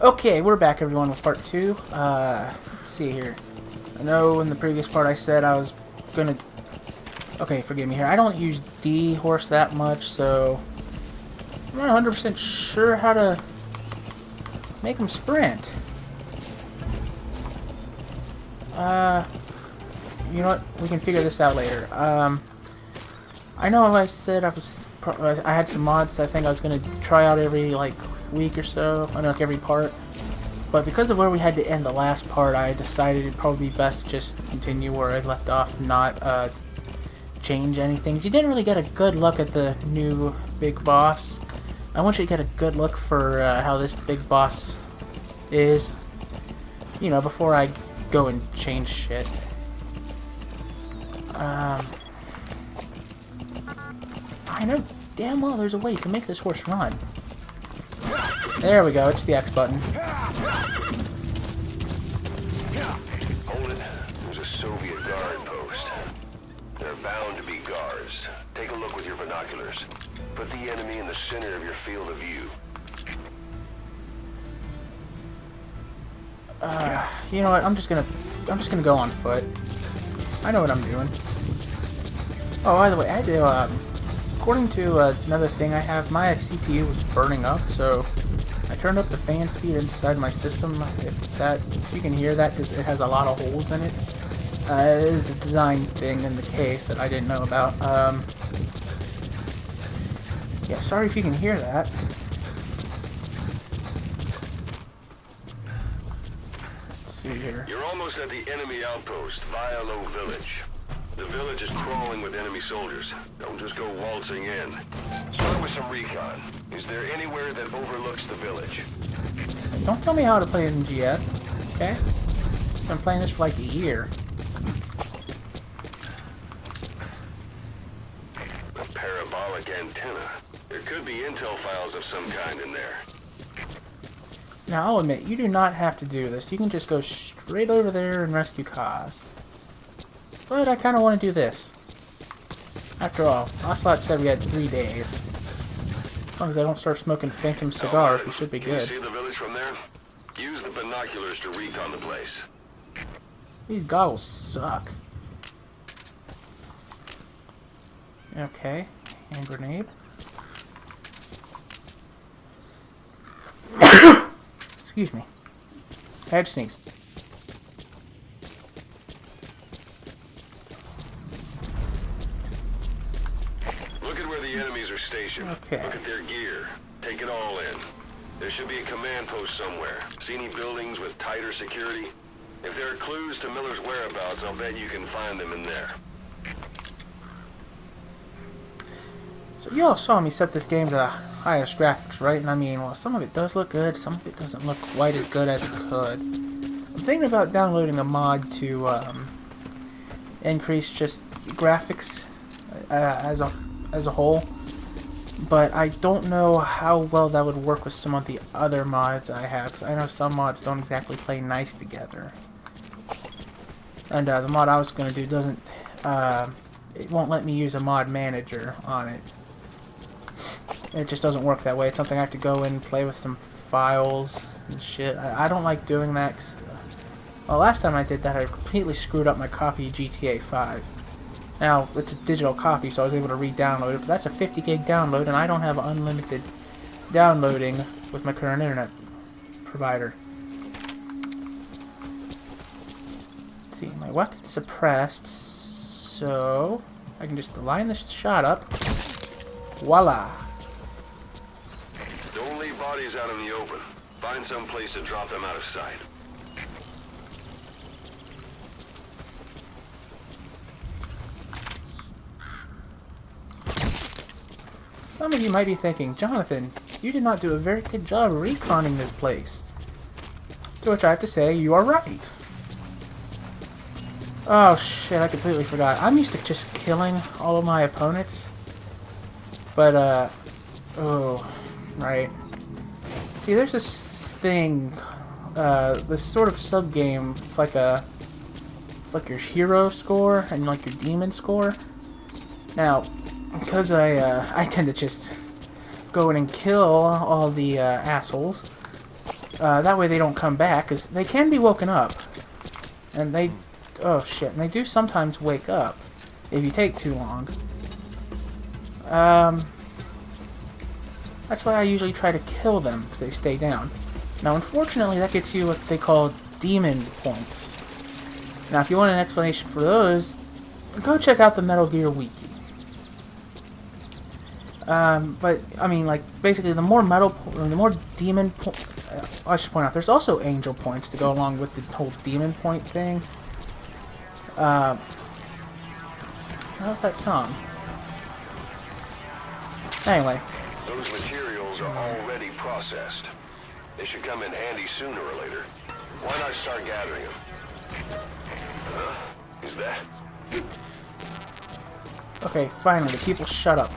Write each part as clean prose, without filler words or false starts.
Okay, we're back everyone with part 2. Let's see here. I know in the previous part I said I was gonna... Okay, forgive me here. I don't use D-horse that much, so... I'm not 100% sure how to make them sprint. You know what? We can figure this out later. I know I said I had some mods I think I was gonna try out every like week or so. I know like every part. But because of where we had to end the last part, I decided it'd probably be best to just continue where I left off, not change anything. You didn't really get a good look at the new big boss. I want you to get a good look for how this big boss is, you know, before I go and change shit. I know damn well there's a way to make this horse run. There we go, it's the X button. Hold it. There's a Soviet guard post. They're bound to be guards. Take a look with your binoculars. Put the enemy in the center of your field of view. You know what? I'm just gonna go on foot. I know what I'm doing. Oh, by the way, I had to, according to another thing I have, my CPU was burning up, so I turned up the fan speed inside my system. If you can hear that, because it has a lot of holes in it. It is a design thing in the case that I didn't know about. Yeah, sorry if you can hear that. Let's see here. You're almost at the enemy outpost, Vialo Village. The village is crawling with enemy soldiers. Don't just go waltzing in. Start with some recon. Is there anywhere that overlooks the village? Don't tell me how to play it in GS, okay? I've been playing this for like a year. A parabolic antenna. There could be intel files of some kind in there. Now, I'll admit, you do not have to do this. You can just go straight over there and rescue Kaz. But I kind of want to do this. After all, Ocelot said we had 3 days. As long as I don't start smoking Phantom cigars, we should be Can you good. see the village from there? Use the binoculars to recon the place. These goggles suck. Okay, hand grenade. Excuse me. I had to sneeze. Look at where the enemies are stationed. Okay. Look at their gear. Take it all in. There should be a command post somewhere. See any buildings with tighter security? If there are clues to Miller's whereabouts, I'll bet you can find them in there. So you all saw me set this game to the highest graphics, right? And I mean, well, some of it does look good, some of it doesn't look quite as good as it could. I'm thinking about downloading a mod to increase just graphics as a whole, but I don't know how well that would work with some of the other mods I have, because I know some mods don't exactly play nice together. And the mod I was going to do doesn't, it won't let me use a mod manager on it. It just doesn't work that way. It's something I have to go in and play with some files and shit. I don't like doing that. Well, last time I did that, I completely screwed up my copy of GTA 5. Now, it's a digital copy, so I was able to re-download it, but that's a 50 gig download, and I don't have unlimited downloading with my current internet provider. Let's see, my weapon's suppressed, so I can just line the shot up. Voila! Don't leave bodies out in the open. Find some place to drop them out of sight. Some of you might be thinking, Jonathan, you did not do a very good job reconning this place. To which I have to say, you are right. Oh shit, I completely forgot. I'm used to just killing all of my opponents. But, oh, right. See, there's this thing, this sort of sub-game. It's like your hero score and like your demon score. Now, because I tend to just go in and kill all the assholes, That way they don't come back, because they can be woken up. And they... Oh, shit. And they do sometimes wake up if you take too long. That's why I usually try to kill them, because they stay down. Now, unfortunately, that gets you what they call demon points. Now, if you want an explanation for those, go check out the Metal Gear Wiki. But, I mean, like, basically, the more demon I should point out, there's also angel points to go along with the whole demon point thing. How's that song? Anyway. Those materials are already processed. They should come in handy sooner or later. Why not start gathering them? Is that? Okay, finally, the people shut up.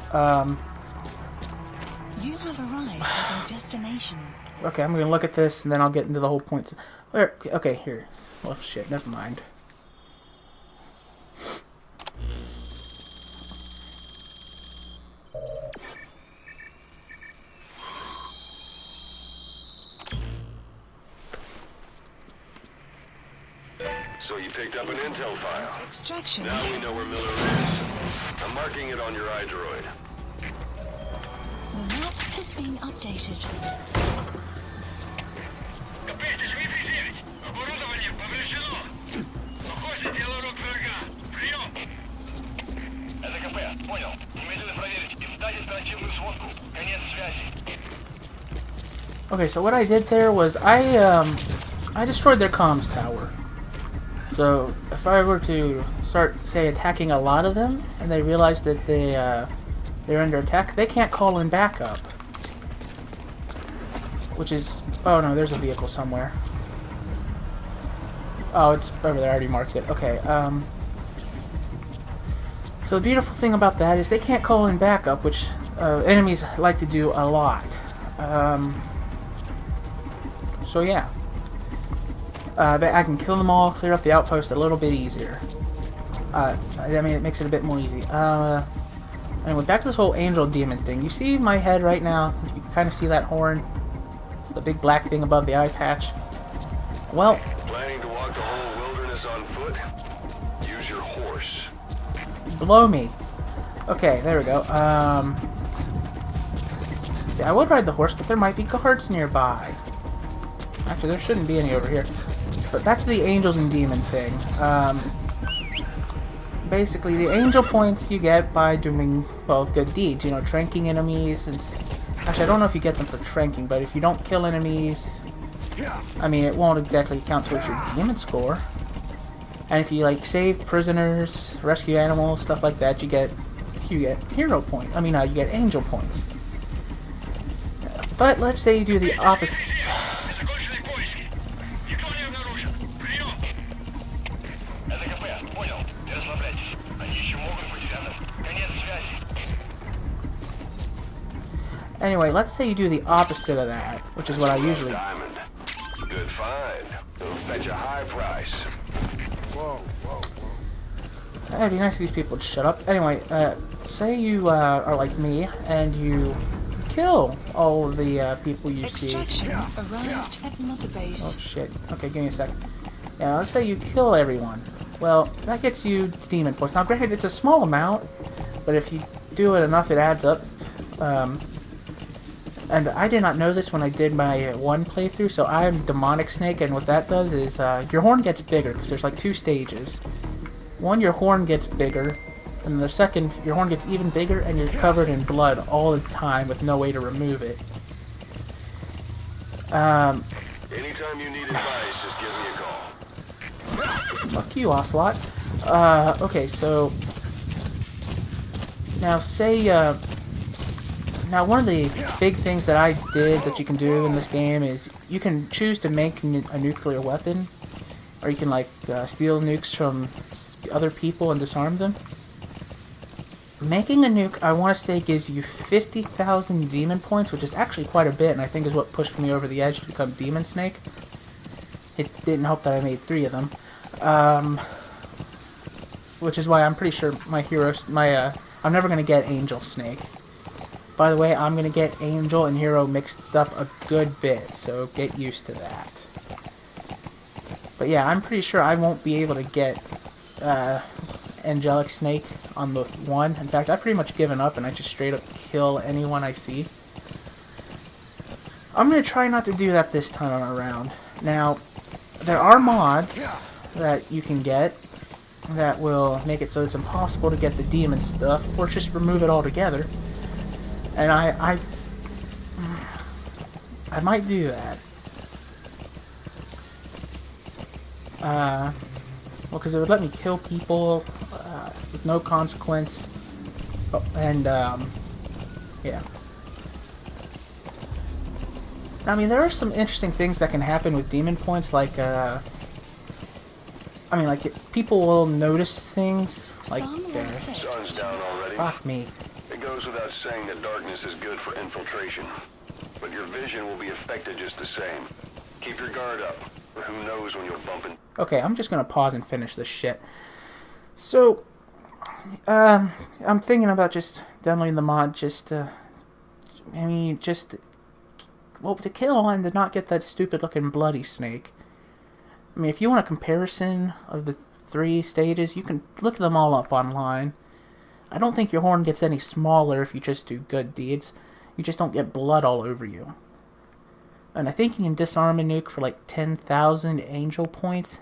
You have arrived at your destination. Okay, I'm gonna look at this and then I'll get into the whole points. Where? Okay, here. Oh shit, never mind. So you picked up an intel file. Extraction. Now we know where Miller is. I'm marking it on your iDroid. The map is being updated. Okay, so what I did there was I destroyed their comms tower. So if I were to start, say, attacking a lot of them, and they realize that they're under attack, they can't call in backup. Which is... Oh no, there's a vehicle somewhere. Oh, it's over there, I already marked it. Okay, so the beautiful thing about that is they can't call in backup, which enemies like to do a lot. So yeah. I can kill them all, clear up the outpost a little bit easier. I mean, it makes it a bit more easy. Anyway, back to this whole angel demon thing. You see my head right now? You can kind of see that horn. It's the big black thing above the eye patch. Well... Planning to walk the whole wilderness on foot? Use your horse. Blow me. Okay, there we go. See, I would ride the horse, but there might be guards nearby. Actually, there shouldn't be any over here. But back to the angels and demon thing. Basically, the angel points you get by doing, well, good deeds. You know, tranking enemies. And actually, I don't know if you get them for tranking, but if you don't kill enemies, I mean, it won't exactly count towards your demon score. And if you, like, save prisoners, rescue animals, stuff like that, you get hero points. I mean, you get angel points. But let's say you do the opposite. Anyway, let's say you do the opposite of that, which is what I usually... Diamond. Good find. It'll fetch a high price. Whoa, whoa, whoa. It'd be nice if these people would shut up. Anyway, say you are like me, and you kill all of the people you see. Extraction arrived at Mother Base. Oh shit. Okay, give me a second. Yeah, let's say you kill everyone. Well, that gets you demon points. Now, granted, it's a small amount, but if you do it enough, it adds up. And I did not know this when I did my one playthrough, so I'm Demonic Snake, and what that does is your horn gets bigger, because there's like two stages. One, your horn gets bigger, and the second, your horn gets even bigger, and you're covered in blood all the time with no way to remove it. Anytime you need advice, just give me a call. Fuck you, Ocelot. Okay, so... Now, say, Now, one of the big things that I did that you can do in this game is you can choose to make a nuclear weapon, or you can, like, steal nukes from other people and disarm them. Making a nuke, I want to say, gives you 50,000 demon points, which is actually quite a bit, and I think is what pushed me over the edge to become Demon Snake. It didn't help that I made 3 of them. Which is why I'm pretty sure my heroes, I'm never going to get Angel Snake. by the way, I'm going to get Angel and Hero mixed up a good bit, so get used to that. But yeah, I'm pretty sure I won't be able to get Angelic Snake on the one. In fact, I've pretty much given up and I just straight up kill anyone I see. I'm going to try not to do that this time around. Now, there are mods that you can get that will make it so it's impossible to get the demon stuff, or just remove it altogether. And I might do that. Well, because it would let me kill people with no consequence. Oh, and, yeah. I mean, there are some interesting things that can happen with demon points, like, I mean, like, people will notice things, like, Sun's down already. fuck me. It goes without saying that darkness is good for infiltration, but your vision will be affected just the same. Keep your guard up, or who knows when you'll bump into... Okay, I'm just gonna pause and finish this shit. So, I'm thinking about just downloading the mod just to, I mean, just, well, to kill and to not get that stupid looking bloody snake. I mean, if you want a comparison of the 3 stages, you can look them all up online. I don't think your horn gets any smaller if you just do good deeds. You just don't get blood all over you. And I think you can disarm a nuke for like 10,000 angel points.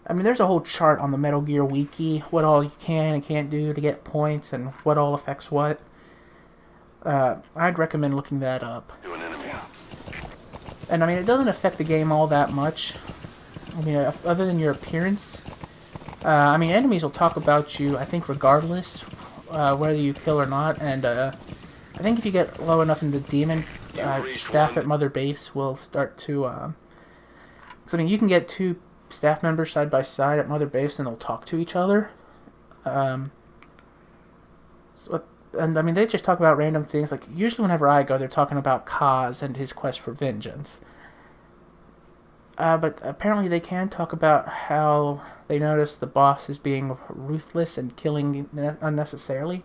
I mean, there's a whole chart on the Metal Gear Wiki, what all you can and can't do to get points and what all affects what. I'd recommend looking that up. And I mean, it doesn't affect the game all that much. I mean, other than your appearance. I mean, enemies will talk about you, I think, regardless, whether you kill or not. And I think if you get low enough in the demon, staff at Mother Base will start to... Because, I mean, you can get 2 staff members side by side at Mother Base and they'll talk to each other. And I mean, they just talk about random things. Like, usually whenever I go, they're talking about Kaz and his quest for vengeance. But apparently they can talk about how they notice the boss is being ruthless and killing unnecessarily.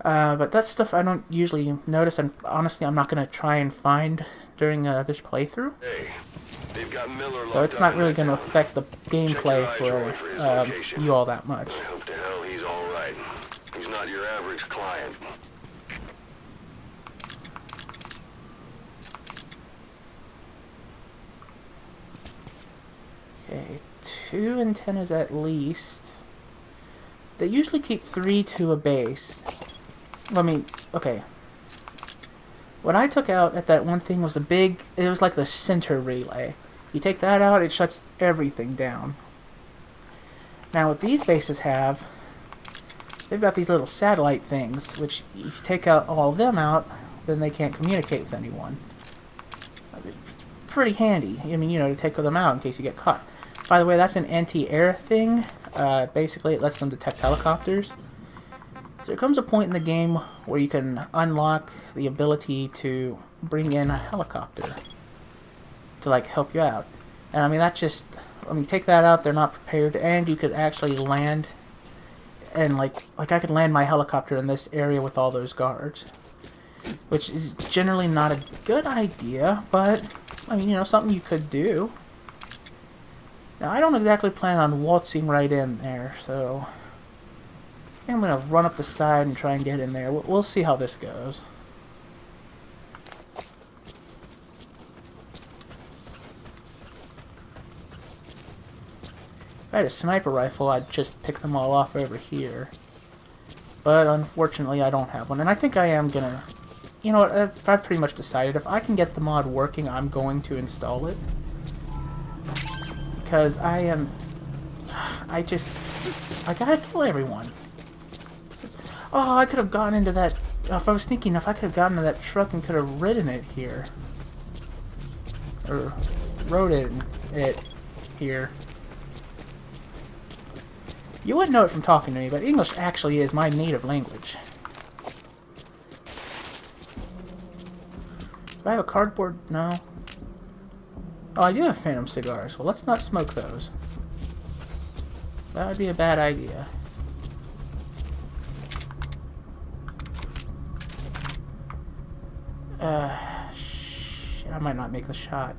But that's stuff I don't usually notice, and honestly I'm not going to try and find during this playthrough. Hey, they've got Miller So it's not really going to affect the gameplay for you all that much. I hope to hell he's alright. He's not your average client. Okay, 2 antennas at least. They usually keep 3 to a base. I mean, okay. What I took out at that one thing was it was like the center relay. You take that out, it shuts everything down. Now what these bases have, they've got these little satellite things, which you take out all of them out, then they can't communicate with anyone. It's pretty handy, I mean, you know, to take them out in case you get caught. By the way, that's an anti-air thing. Basically, it lets them detect helicopters. So there comes a point in the game where you can unlock the ability to bring in a helicopter to, like, help you out. And I mean, that just, when you take that out, they're not prepared, and you could actually land, and like I could land my helicopter in this area with all those guards. Which is generally not a good idea, but, I mean, you know, something you could do. Now, I don't exactly plan on waltzing right in there, so I'm going to run up the side and try and get in there. We'll see how this goes. If I had a sniper rifle, I'd just pick them all off over here. But unfortunately, I don't have one. And I think I am going to... You know what, I've pretty much decided. If I can get the mod working, I'm going to install it. Because I gotta kill everyone. Oh, I could have gotten into that... If I was sneaky enough, I could have gotten into that truck and could have ridden it here. Or rode it here. You wouldn't know it from talking to me, but English actually is my native language. Do I have a cardboard? No. Oh, I do have phantom cigars. Well, let's not smoke those. That would be a bad idea. Shit, I might not make the shot.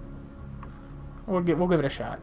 We'll give it a shot.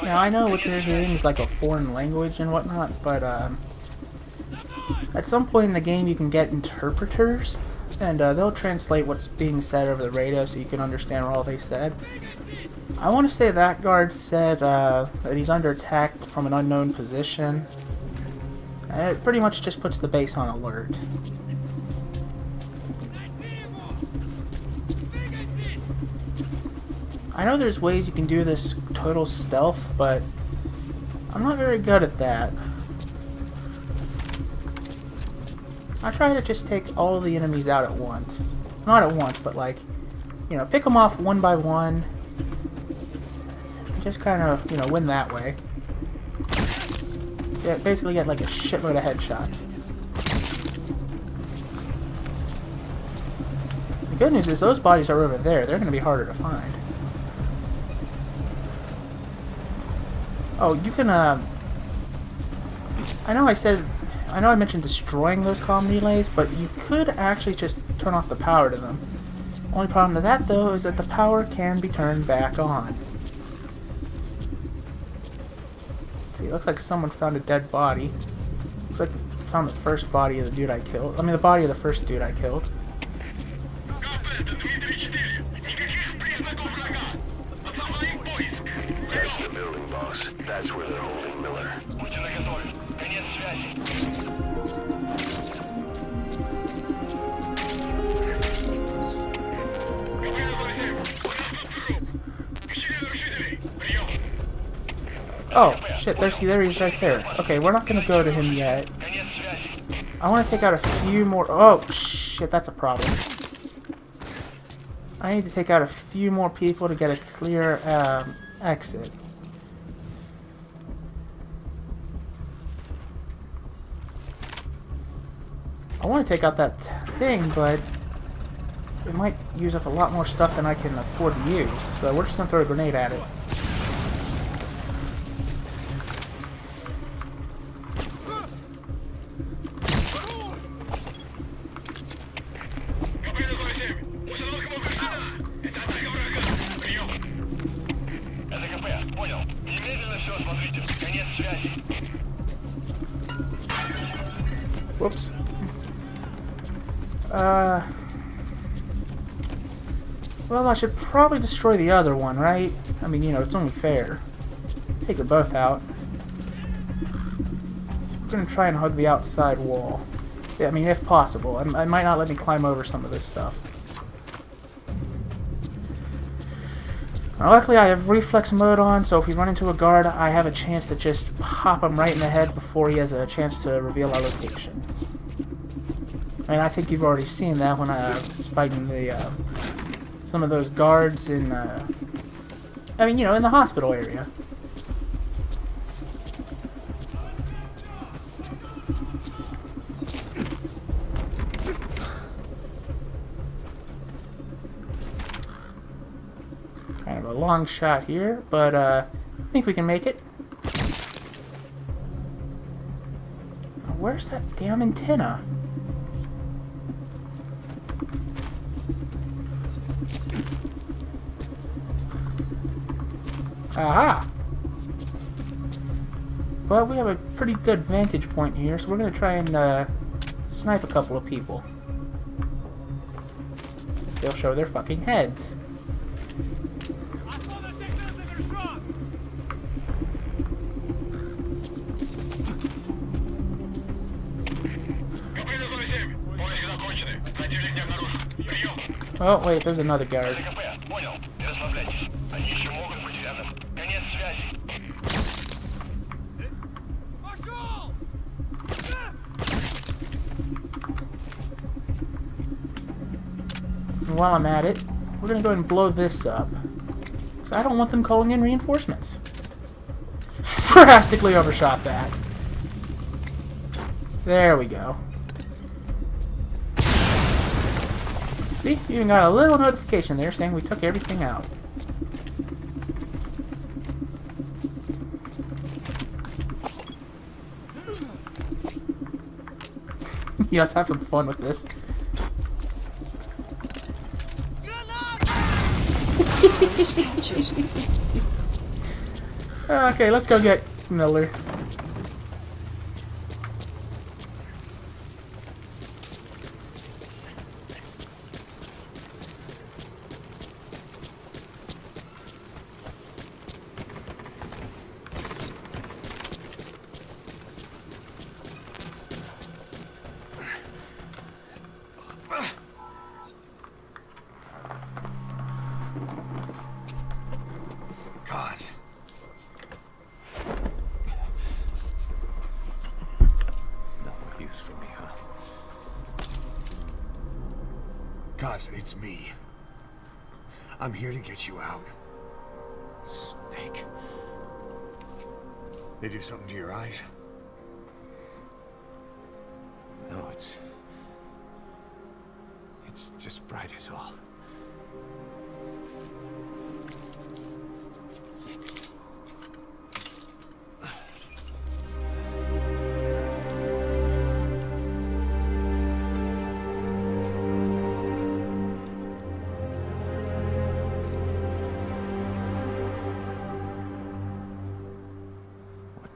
Now, I know what you're hearing is like a foreign language and whatnot, but at some point in the game you can get interpreters, and they'll translate what's being said over the radio so you can understand what all they said. I want to say that guard said that he's under attack from an unknown position. It pretty much just puts the base on alert. I know there's ways you can do this total stealth, but I'm not very good at that. I try to just take all the enemies out at once. Not at once, but like, you know, pick them off one by one. Just kind of, you know, win that way. Yeah, basically get like a shitload of headshots. The good news is those bodies are over there. They're going to be harder to find. Oh, you can, I know I mentioned destroying those comm relays, but you could actually just turn off the power to them. Only problem to that, though, is that the power can be turned back on. Let's see, it looks like someone found a dead body. Looks like found the first body of the dude I killed. I mean, the body of the first dude I killed. That's the building, boss. That's where they're holding Miller. Oh, shit, there he is right there. Okay, we're not gonna go to him yet. I want to take out a few more... Oh, shit, that's a problem. I need to take out a few more people to get a clear exit. I want to take out that thing, but it might use up a lot more stuff than I can afford to use. So we're just going to throw a grenade at it. Whoops. Well, I should probably destroy the other one, right? I mean, you know, it's only fair. Take them both out. So we're gonna try and hug the outside wall. Yeah, I mean, if possible. I might not let me climb over some of this stuff. Now, luckily, I have reflex mode on, so if we run into a guard, I have a chance to just pop him right in the head before he has a chance to reveal our location. I mean, I think you've already seen that when I was fighting the some of those guards in, I mean, you know, in the hospital area. Kind of a long shot here, but I think we can make it. Now, where's that damn antenna? Aha! Well, we have a pretty good vantage point here, so we're going to try and snipe a couple of people. They'll show their fucking heads. Oh, wait, there's another guard. And while I'm at it, we're gonna go ahead and blow this up. So I don't want them calling in reinforcements. Drastically overshot that. There we go. See, you even got a little notification there saying we took everything out. Yeah, let's have some fun with this. Okay, let's go get Miller. God. No more use for me, huh? Cause it's me. I'm here to get you out. Snake. They do something to your eyes? No, it's just bright is all.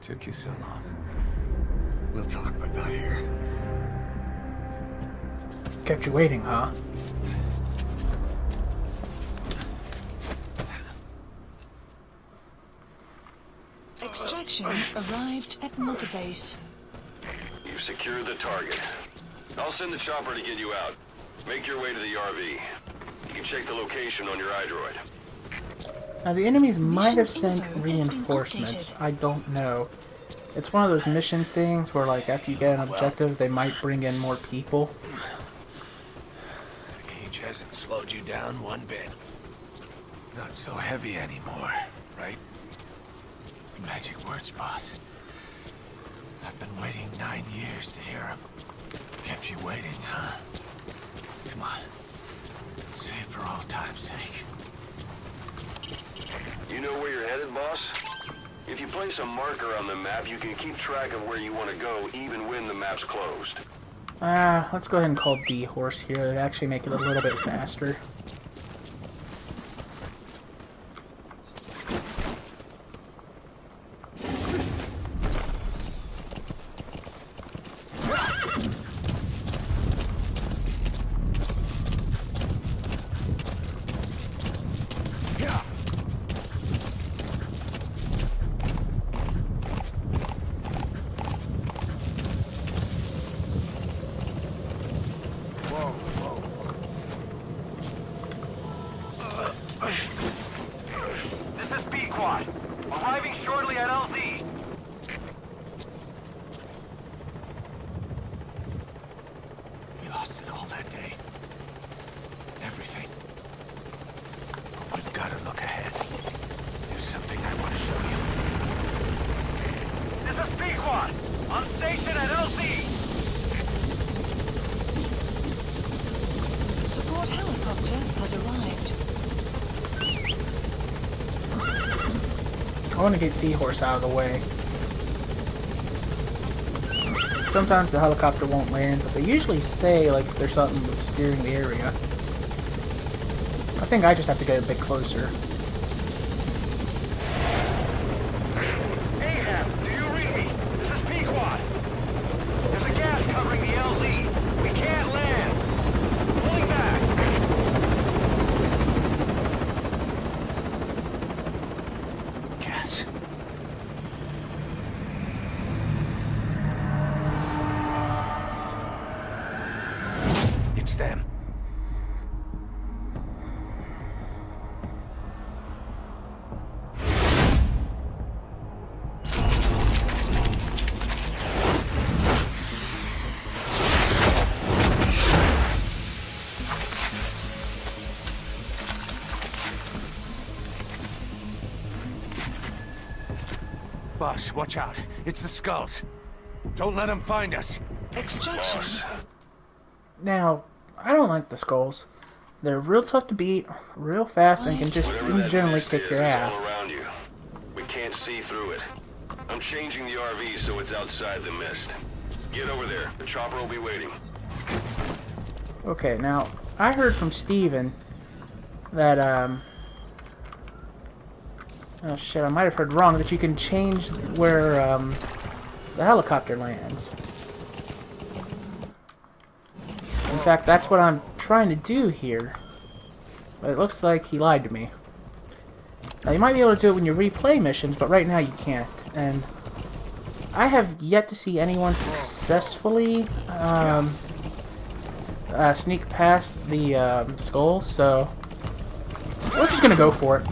Took you so long. We'll talk, but not here. Kept you waiting, huh? Extraction arrived at Multibase. You've secured the target. I'll send the chopper to get you out. Make your way to the RV. You can check the location on your iDroid. Now the enemies might have sent reinforcements. I don't know. It's one of those mission things where, like, after you get an objective, they might bring in more people. The cage hasn't slowed you down one bit. Not so heavy anymore, right? Magic words, boss. I've been waiting 9 years to hear them. Kept you waiting, huh? Come on. Say it for old time's sake. You know where you're headed, boss? If you place a marker on the map, you can keep track of where you want to go, even when the map's closed. Let's go ahead and call D-Horse here. It'd actually make it a little bit faster. This is B-Quad. Arriving shortly at LZ. We lost it all that day. Everything. But we've got to look ahead. There's something I want to show you. This is B-Quad. On station at LZ. The support helicopter has arrived. I want to get D-Horse out of the way. Sometimes the helicopter won't land, but they usually say, like, if there's something obscuring the area. I think I just have to get a bit closer. Boss, watch out. It's the skulls. Don't let them find us. Extraction. Boss, Now, I don't like the skulls. They're real tough to beat, real fast, and can just whatever that generally mist kick is, your it's ass. all around you. We can't see through it. I'm changing the RV so it's outside the mist. Get over there. The chopper will be waiting. Okay, now, I heard from Steven that, oh shit, I might have heard wrong, that you can change where, the helicopter lands. In fact, that's what I'm trying to do here. But it looks like he lied to me. Now, you might be able to do it when you replay missions, but right now you can't. And I have yet to see anyone successfully sneak past the skulls, so we're just gonna go for it.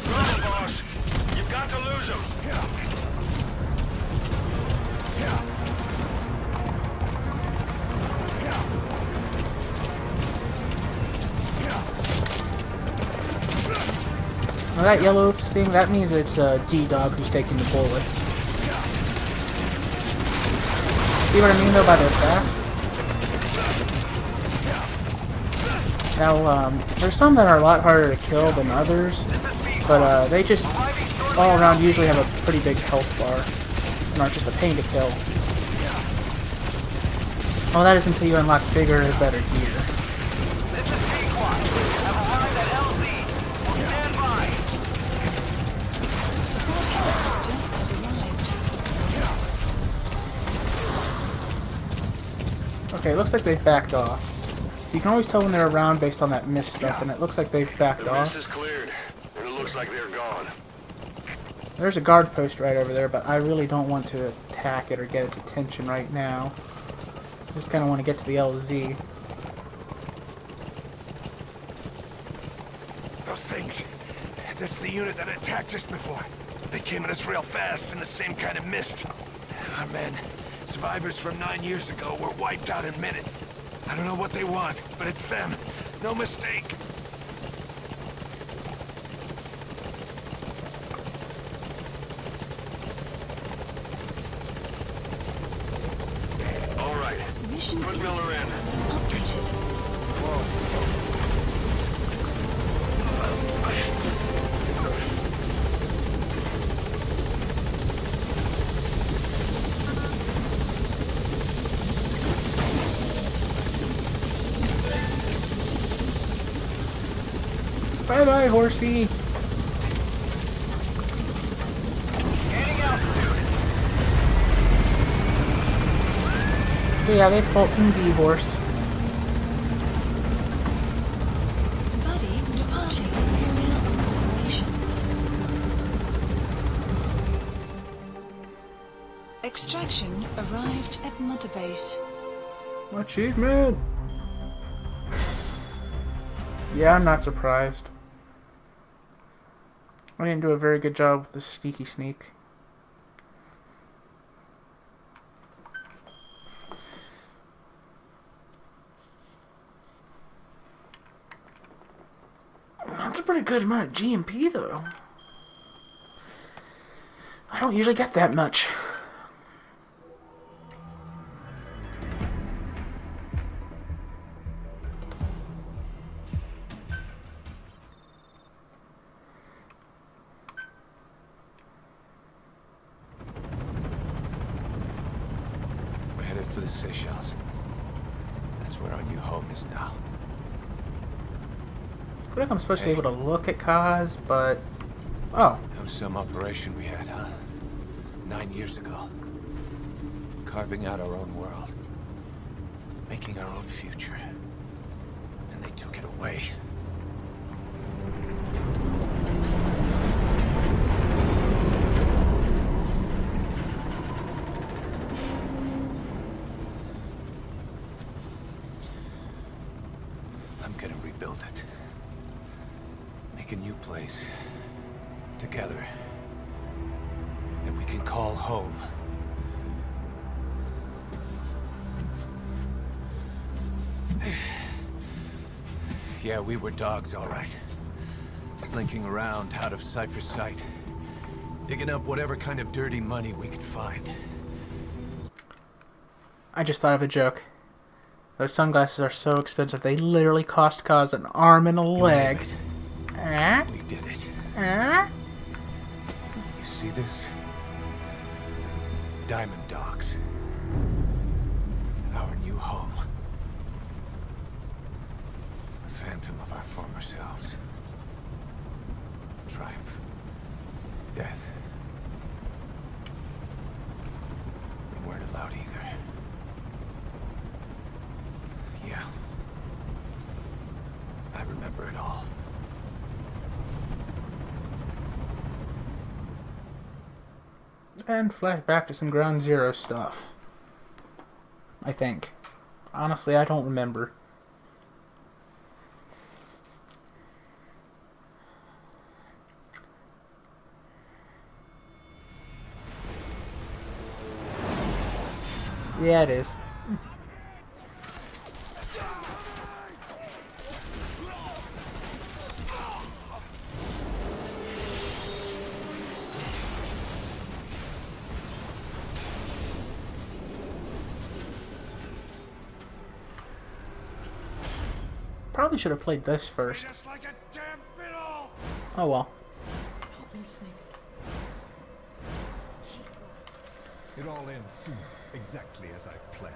Run, boss! You've got to lose him! Now that yellow thing, that means it's D-Dog who's taking the bullets. See what I mean though by they're fast? Now, there's some that are a lot harder to kill than others, but they just all around usually have a pretty big health bar, and are just a pain to kill. Well, that is until you unlock bigger and better gear. Support helicopter has arrived. Okay, it looks like they've backed off. So you can always tell when they're around based on that mist stuff, and it looks like they've backed The off. mist is cleared, and it looks like they're gone. There's a guard post right over there, but I really don't want to attack it or get its attention right now. Just kind of want to get to the LZ. Those things. That's the unit that attacked us before. They came at us real fast in the same kind of mist. Our men, survivors from 9 years ago, were wiped out in minutes. I don't know what they want, but it's them. No mistake. All right. Mission Put Miller in. updated. Bye bye, horsey! So yeah, they fought D horse. Buddy departing area of operations. Extraction arrived at Mother Base. Achievement! Yeah, I'm not surprised. I didn't do a very good job with the sneaky sneak. That's a pretty good amount of GMP though. I don't usually get that much. We're headed for the Seychelles. That's where our new home is now. I feel like I'm supposed to be able to look at Kaz, but... Oh. That was some operation we had, huh? 9 years ago. Carving out our own world. Making our own future. And they took it away. I'm gonna rebuild it. Make a new place. Together. Then we can call home. Yeah, we were dogs, all right. Slinking around out of Cypher's sight. Digging up whatever kind of dirty money we could find. I just thought of a joke. Those sunglasses are so expensive, they literally cost Kaz an arm and a leg. We did it. Uh? You see this? Diamond Dogs. Our new home. A phantom of our former selves. Triumph. Death. We weren't allowed either. Yeah. I remember it all. And flashback to some Ground Zero stuff. I think. Honestly, I don't remember. Yeah, it is. Probably should have played this first. Oh well. It all ends soon, exactly as I've planned.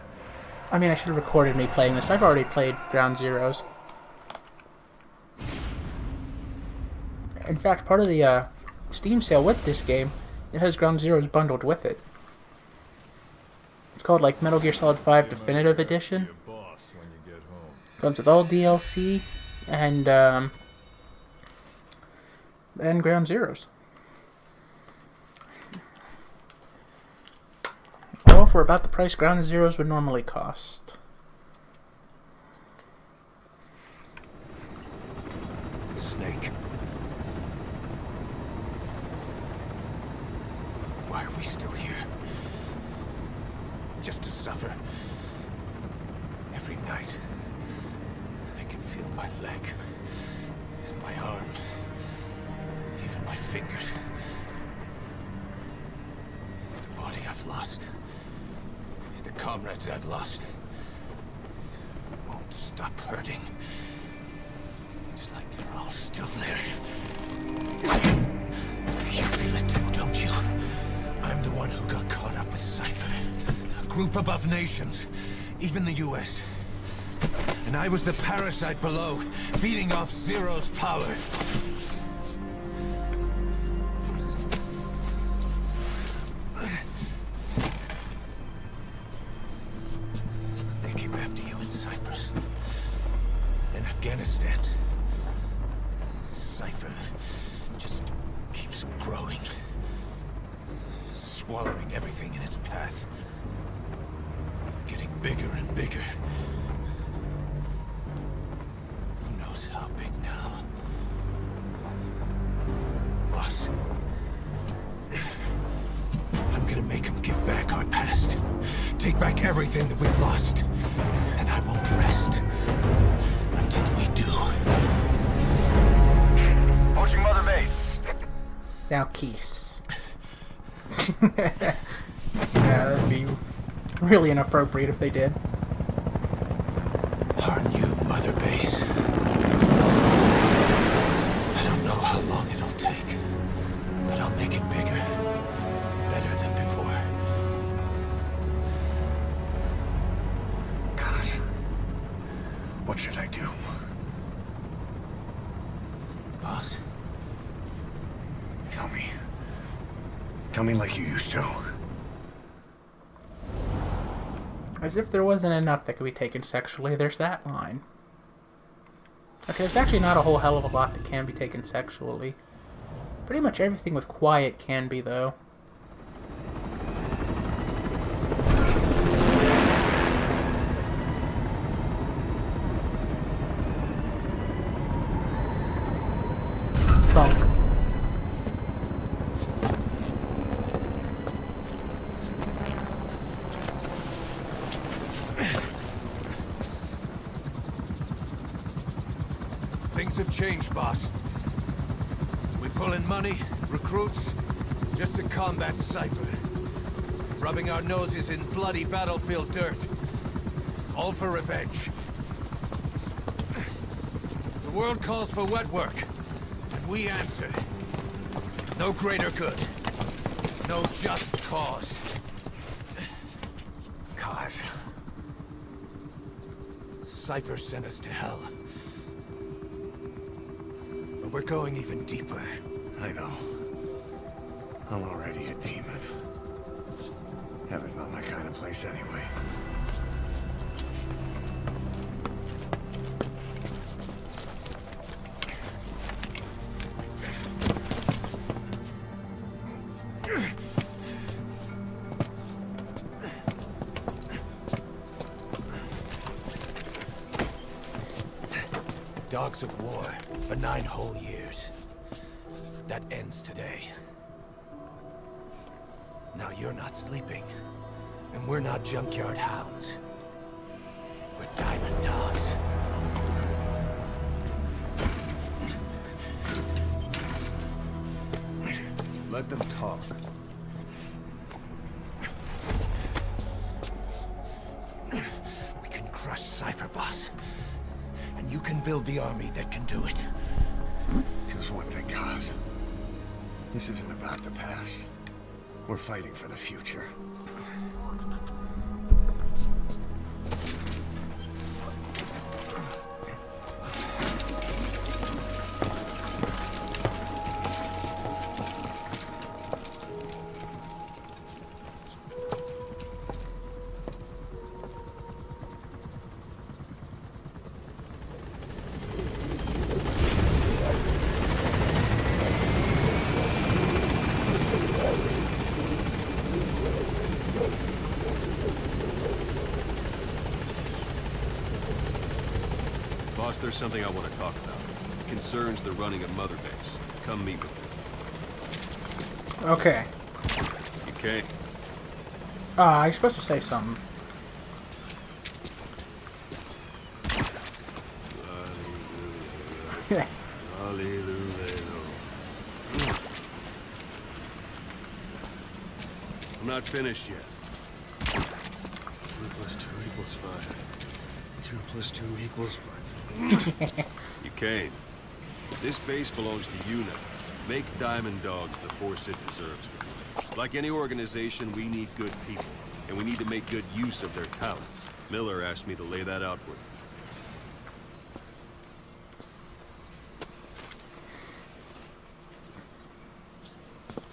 I mean, I should have recorded me playing this. I've already played Ground Zeroes. In fact, part of the Steam sale with this game, it has Ground Zeroes bundled with it. It's called like Metal Gear Solid 5 Definitive Edition. Comes with all DLC and Ground Zeroes. All for about the price Ground Zeroes would normally cost. Snake. Why are we still here? Just to suffer. Every night, I can feel my leg, and my arm, even my fingers. The body I've lost, the comrades I've lost, won't stop hurting. It's like they're all still there. You feel it too, don't you? I'm the one who got caught up with Cypher. A group above nations, even the US. And I was the parasite below, feeding off Zero's power. They came after you in Cyprus. In Afghanistan. Cypher just keeps growing. Swallowing everything in its path. Getting bigger and bigger. Who knows how big now? Boss. I'm gonna make him give back our past. Take back everything that we've lost. And I won't rest until we do. Pushing Mother Base. Now, Keese. Yeah, that'd be really inappropriate if they did. Our new mother base. I don't know how long it'll take, but I'll make it bigger. Better than before. God, what should I do? Boss? Tell me. Tell me like you used to. As if there wasn't enough that could be taken sexually, there's that line. Okay, there's actually not a whole hell of a lot that can be taken sexually. Pretty much everything with quiet can be, though. Thunk. have changed, boss. We pull in money, recruits, just to combat Cypher. Rubbing our noses in bloody battlefield dirt. All for revenge. The world calls for wet work, and we answer. No greater good. No just cause. Cause. Cypher sent us to hell. But we're going even deeper. I know. I'm already a demon. Heaven's not my kind of place anyway. Dogs of war for 9 whole years. That ends today. Now you're not sleeping, and we're not junkyard hounds. We're diamond dogs. Let them talk. We can crush Cypher, boss. And you can build the army that can do it. Just one thing, Kaz. This isn't about the past. We're fighting for the future. Boss, there's something I want to talk about. It concerns the running of Mother Base. Come meet with me. Okay. You can't. You're supposed to say something. I'm not finished yet. 2 + 2 = 5. 2 + 2 = 5. You can't. This base belongs to you now. Make Diamond Dogs the force it deserves to be. Like any organization, we need good people, and we need to make good use of their talents. Miller asked me to lay that out for you.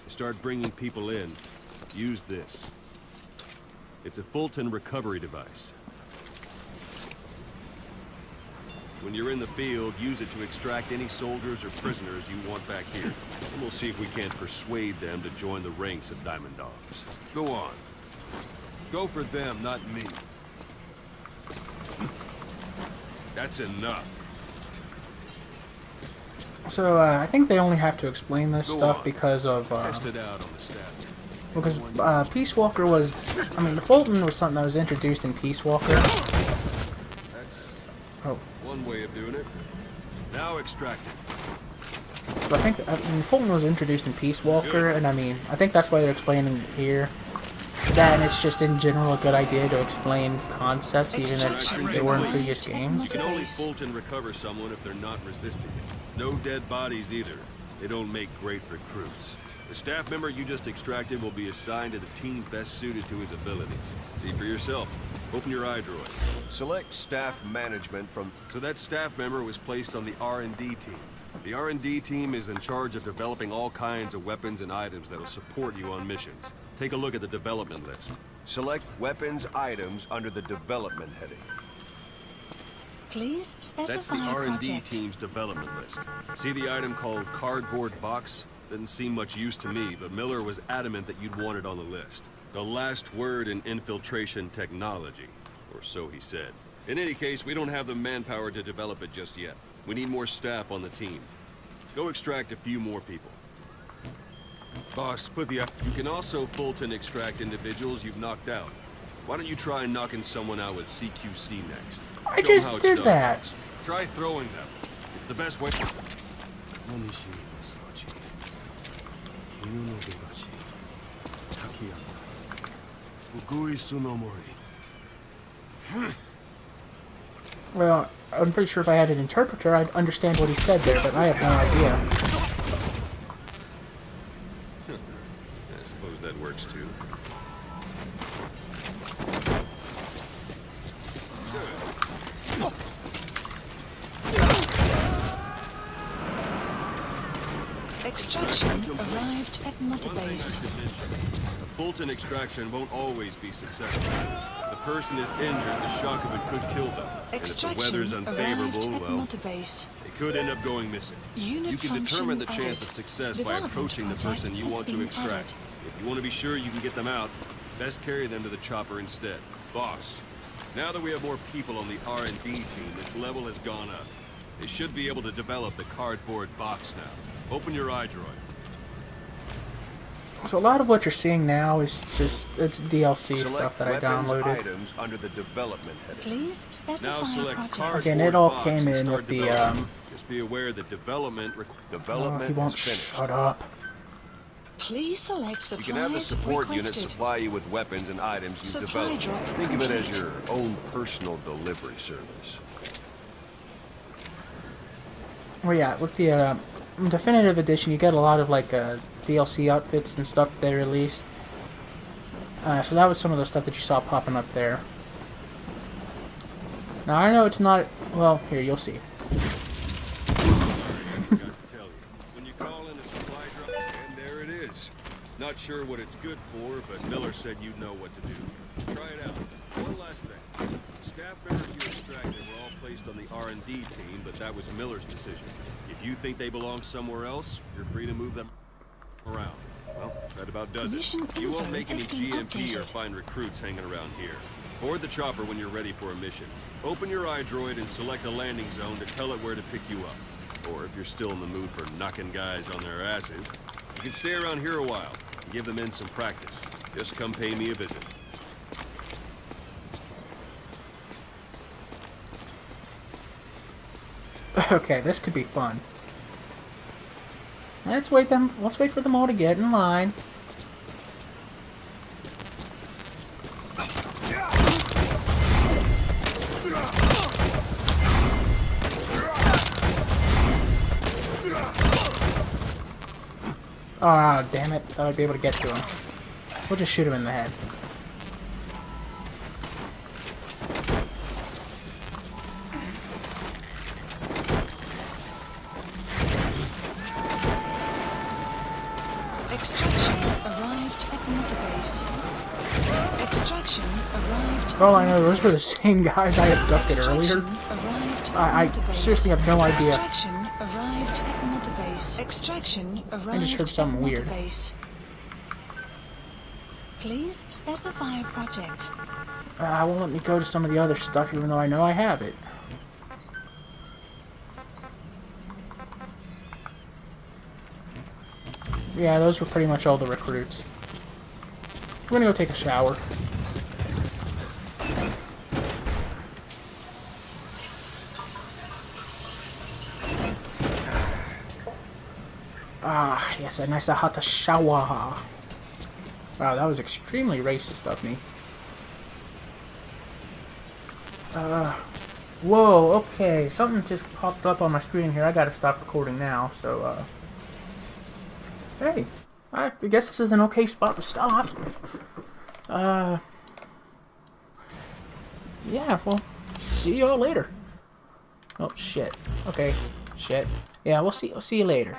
Start bringing people in. Use this. It's a Fulton recovery device. When you're in the field, use it to extract any soldiers or prisoners you want back here. And we'll see if we can't persuade them to join the ranks of Diamond Dogs. Go on. Go for them, not me. That's enough. So, I think they only have to explain this Go stuff on. because of, Test it out on the staff. because, Peace Walker was, I mean, the Fulton was something that was introduced in Peace Walker. That's Oh. one way of doing it. Now extract it. So I mean, Fulton was introduced in Peace Walker, and I mean, I think that's why they're explaining it here. That, and it's just in general a good idea to explain concepts, even if they were in previous games. You can only Fulton recover someone if they're not resisting it. No dead bodies either. They don't make great recruits. The staff member you just extracted will be assigned to the team best suited to his abilities. See for yourself. Open your iDroid. Select staff management from... So that staff member was placed on the R&D team. The R&D team is in charge of developing all kinds of weapons and items that'll support you on missions. Take a look at the development list. Select weapons items under the development heading. Please specify That's the R&D project. team's development list. See the item called cardboard box? Didn't seem much use to me, but Miller was adamant that you'd want it on the list. The last word in infiltration technology, or so he said. In any case, we don't have the manpower to develop it just yet. We need more staff on the team. Go extract a few more people. Boss, put the... You can also Fulton extract individuals you've knocked out. Why don't you try knocking someone out with CQC next? I Show 'em just how it's did done. that. Try throwing them. It's the best way. Well, I'm pretty sure if I had an interpreter, I'd understand what he said there, but I have no idea. I suppose that works too. Extraction arrived at Mother Base. A Fulton extraction won't always be successful. If the person is injured, the shock of it could kill them. And if the weather's Extraction unfavorable, arrived at well, Mother Base. they could end up going missing. Unit You can determine the function chance added. of success by Development approaching the project person you has want to been extract. added. If you want to be sure you can get them out, best carry them to the chopper instead. Boss, now that we have more people on the R&D team, its level has gone up. They should be able to develop the cardboard box now. Open your iDroid. So a lot of what you're seeing now is just, it's DLC Select stuff that I weapons downloaded. items under the development header. Please specify Now a select project. cardboard Again, it all box came and in start with the, development. Just be aware that development Oh, Development he won't is finished. shut up. Please select supplies You can have the support unit requested. supply you with weapons and items you've Supply developed. drop Think of it as complete. your own personal delivery service. Well, yeah, with the definitive edition, you get a lot of like DLC outfits and stuff they released. So that was some of the stuff that you saw popping up there. Now I know it's not. Well, here you'll see. got to tell you. When you call in a supply drop, and there it is. Not sure what it's good for, but Miller said you'd know what to do. Try it out. One last thing. Staff members you extracted were all placed on the R&D team, but that was Miller's decision. If you think they belong somewhere else, you're free to move them around. Well, that about does it. Mission You won't info make any has been GMP or updated. find recruits hanging around here. Board the chopper when you're ready for a mission. Open your iDroid and select a landing zone to tell it where to pick you up. Or if you're still in the mood for knocking guys on their asses, you can stay around here a while and give them in some practice. Just come pay me a visit. Okay, this could be fun. Let's wait for them all to get in line. Ah, damn it. Thought I'd be able to get to him. We'll just shoot him in the head. Extraction arrived at Mother Base. Extraction arrived. For all I know, those were the same guys I abducted Extraction earlier. arrived at I Mother Base. seriously have no idea. Extraction arrived at Mother Base. Extraction arrived heard something at Mother weird. Base. Please specify a project. Won't let me go to some of the other stuff, even though I know I have it. Yeah, those were pretty much all the recruits. We're gonna go take a shower. Ah, yes, a nice hot shower. Wow, that was extremely racist of me. Whoa, okay, something just popped up on my screen here. I gotta stop recording now, so, hey, I guess this is an okay spot to stop. Yeah, well, see y'all later. Oh, shit. Okay, shit. Yeah, we'll see you later.